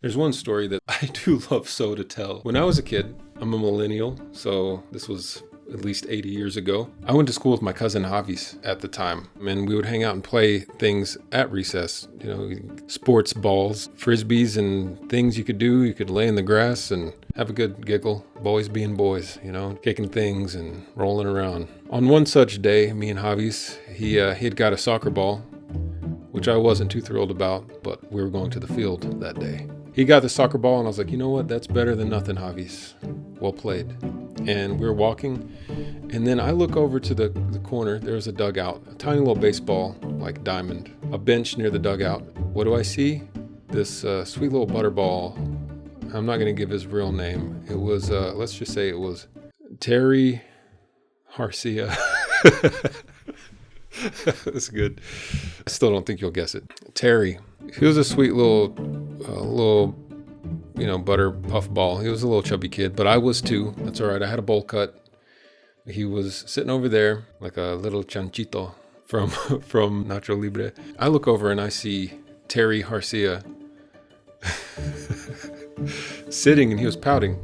There's one story that I do love so to tell. When I was a kid, I'm a millennial, so this was at least 80 years ago. I went to school with my cousin Javies at the time, and we would hang out and play things at recess. Sports balls, frisbees, and things you could do. You could lay in the grass and have a good giggle. Boys being boys, kicking things and rolling around. On one such day, me and Javies, he had got a soccer ball, which I wasn't too thrilled about, but we were going to the field that day. He got the soccer ball, and I was like, you know what? That's better than nothing, Javies. Well played. And we were walking, and then I look over to the corner. There's a dugout, a tiny little baseball, like diamond, a bench near the dugout. What do I see? This sweet little butterball. I'm not going to give his real name. It was, let's just say it was Terry Harcia. That's good. I still don't think you'll guess it. Terry. He was a sweet little butter puff ball. He was a little chubby kid, but I was too. That's all right. I had a bowl cut. He was sitting over there like a little chanchito from Nacho Libre. I look over and I see Terry Harcia sitting, and he was pouting,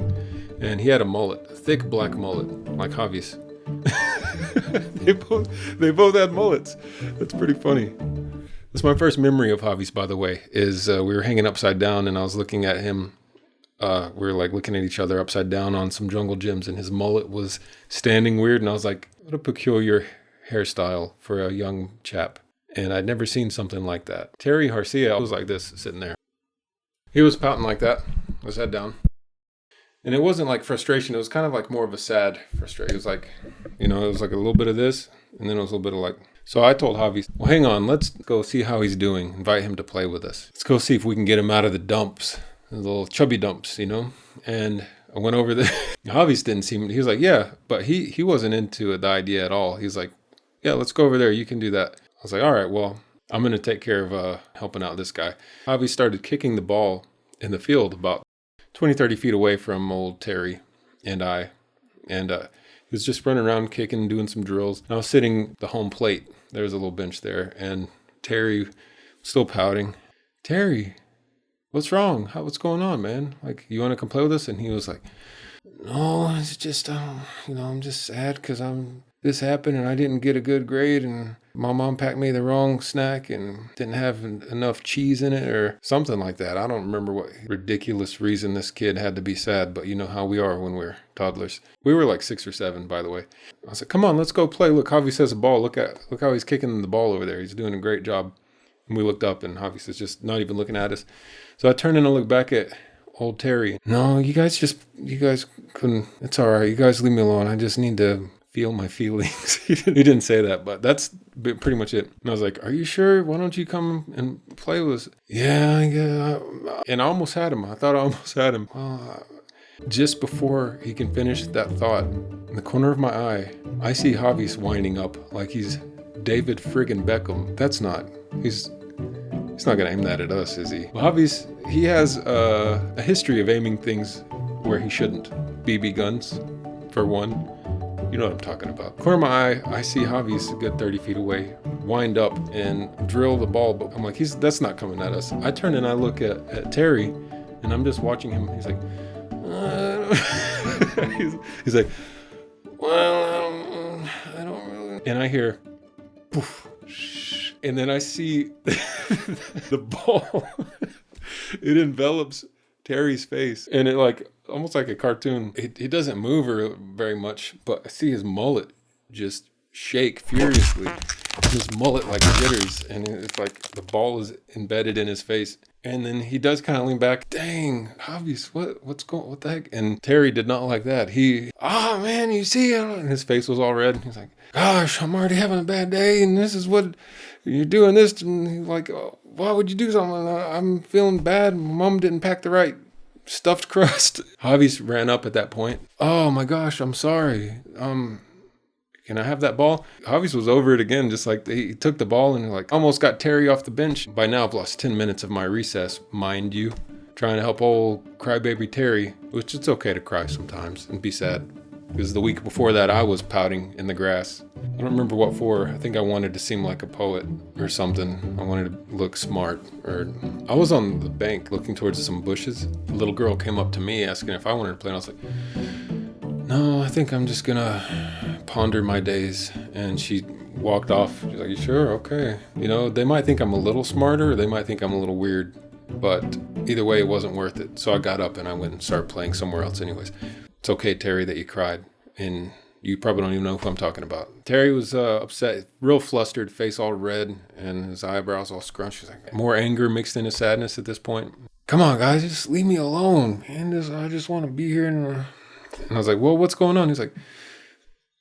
and he had a mullet, a thick black mullet, like Javies. They both had mullets. That's pretty funny. That's my first memory of Javies, by the way, is we were hanging upside down, and I was looking at him. We were like looking at each other upside down on some jungle gyms, and his mullet was standing weird, and I was like, what a peculiar hairstyle for a young chap. And I'd never seen something like that. Terry Harcia was like this, sitting there. He was pouting like that, his head down. And it wasn't like frustration. It was kind of like more of a sad frustration. It was like, it was like a little bit of this, and then it was a little bit of like. So I told Javi, well, hang on, let's go see how he's doing. Invite him to play with us. Let's go see if we can get him out of the dumps, the little chubby dumps, And I went over there. Javi's didn't seem, he was like, yeah, but he wasn't into the idea at all. He's like, yeah, let's go over there. You can do that. I was like, all right, well, I'm going to take care of helping out this guy. Javi started kicking the ball in the field about 20, 30 feet away from old Terry and I. And he was just running around kicking, doing some drills. And I was sitting the home plate. There was a little bench there. And Terry was still pouting. Terry, what's wrong? What's going on, man? Like, you want to come play with us? And he was like, no, it's just, I'm just sad because this happened and I didn't get a good grade, and my mom packed me the wrong snack and didn't have enough cheese in it or something like that. I don't remember what ridiculous reason this kid had to be sad, but you know how we are when we're toddlers. We were like 6 or 7, by the way. I was like, come on, let's go play. Look, Javi has a ball. Look how he's kicking the ball over there. He's doing a great job. And we looked up, and Javi is just not even looking at us. So I turned and I looked back at old Terry. No, you guys couldn't. It's all right. You guys leave me alone. I just need to feel my feelings. He didn't say that, but that's pretty much it. And I was like, are you sure? Why don't you come and play with us? Yeah. And I almost had him. I thought I almost had him. Well, just before he can finish that thought, in the corner of my eye, I see Javies winding up like he's David friggin' Beckham. That's not. He's not going to aim that at us, is he? Well, Javies, he has a history of aiming things where he shouldn't. BB guns, for one. You know what I'm talking about. Corner of my eye, I see Javies a good 30 feet away, wind up and drill the ball. But I'm like, that's not coming at us. I turn and I look at Terry, and I'm just watching him. He's like, he's like, well, I don't really. And I hear, poof, shh. And then I see the ball. It envelops Terry's face, and it like almost like a cartoon. He doesn't move very much, but I see his mullet just shake furiously. His mullet like jitters, and it's like the ball is embedded in his face. And then he does kind of lean back. Dang, Javies, what the heck? And Terry did not like that. Man, you see, and his face was all red. He's like, gosh, I'm already having a bad day, and this is what you're doing this. And he's like, oh, why would you do something? I'm feeling bad. Mom didn't pack the right stuffed crust. Javies ran up at that point. Oh my gosh, I'm sorry. Can I have that ball? Javies was over it again, just like he took the ball and like almost got Terry off the bench. By now I've lost 10 minutes of my recess, mind you, trying to help old crybaby Terry, which it's okay to cry sometimes and be sad. Because the week before that, I was pouting in the grass. I don't remember what for. I think I wanted to seem like a poet or something. I wanted to look smart. Or I was on the bank looking towards some bushes. A little girl came up to me asking if I wanted to play. And I was like, no, I think I'm just gonna ponder my days. And she walked off. She's like, you sure? Okay. You know, they might think I'm a little smarter, or they might think I'm a little weird. But either way, it wasn't worth it. So I got up and I went and started playing somewhere else anyways. It's okay, Terry, that you cried. And you probably don't even know who I'm talking about. Terry was upset, real flustered, face all red, and his eyebrows all scrunched. He's like, more anger mixed into sadness at this point. Come on, guys, just leave me alone, man. I just want to be here. And I was like, well, what's going on? He's like,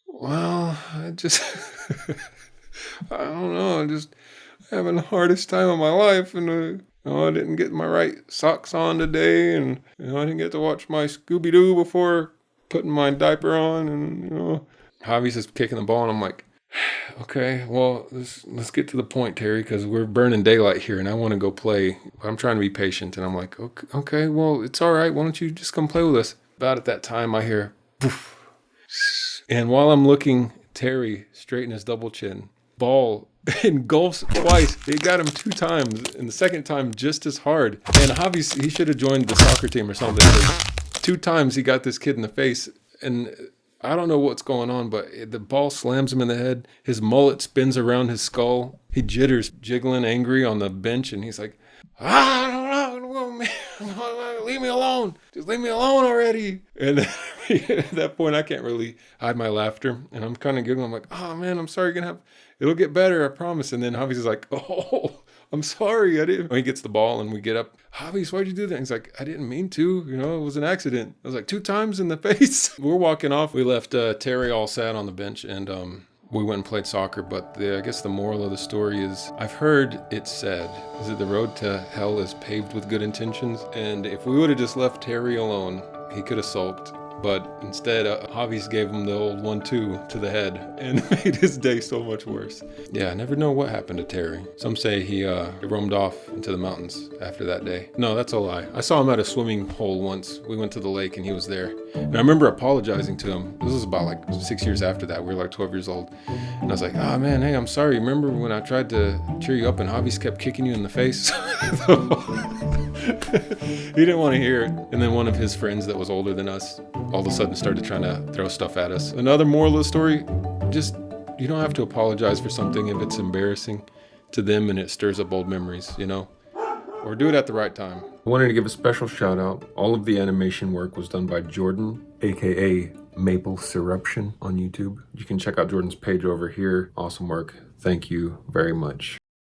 well, I just, I don't know. I'm just having the hardest time of my life. And I didn't get my right socks on today, and I didn't get to watch my Scooby-Doo before putting my diaper on, and Javies is kicking the ball, and I'm like, okay, well, let's get to the point, Terry, because we're burning daylight here, and I want to go play. I'm trying to be patient, and I'm like, okay, well, it's all right. Why don't you just come play with us? About at that time, I hear, poof, and while I'm looking, Terry straighten his double chin, ball engulfs twice. He got him 2 times, and the second time just as hard. And Javies, he should have joined the soccer team or something. 2 times he got this kid in the face, and I don't know what's going on, but the ball slams him in the head. His mullet spins around his skull. He jitters, jiggling, angry on the bench, and he's like, I don't know, man. Leave me alone. Just leave me alone already. And at that point, I can't really hide my laughter, and I'm kind of giggling. I'm like, oh, man, I'm sorry. It'll get better, I promise. And then Javies is like, oh, I'm sorry. I didn't. When he gets the ball and we get up, Javies, why'd you do that? And he's like, I didn't mean to. It was an accident. I was like, 2 times in the face. We're walking off. We left Terry all sad on the bench, and we went and played soccer. But I guess the moral of the story is, I've heard it said, is that the road to hell is paved with good intentions. And if we would have just left Terry alone, he could have sulked. But instead, Javies gave him the old 1-2 to the head and made his day so much worse. Yeah, I never know what happened to Terry. Some say he roamed off into the mountains after that day. No, that's a lie. I saw him at a swimming hole once. We went to the lake and he was there. And I remember apologizing to him. This was about like 6 years after that. We were like 12 years old. And I was like, oh man, hey, I'm sorry. Remember when I tried to cheer you up and Javies kept kicking you in the face? He didn't want to hear it. And then one of his friends that was older than us all of a sudden started trying to throw stuff at us. Another moral of the story, just, you don't have to apologize for something if it's embarrassing to them and it stirs up old memories, or do it at the right time. I wanted to give a special shout out. All of the animation work was done by Jordan, aka Maple Syruption on YouTube. You can check out Jordan's page over here. Awesome work. Thank you very much.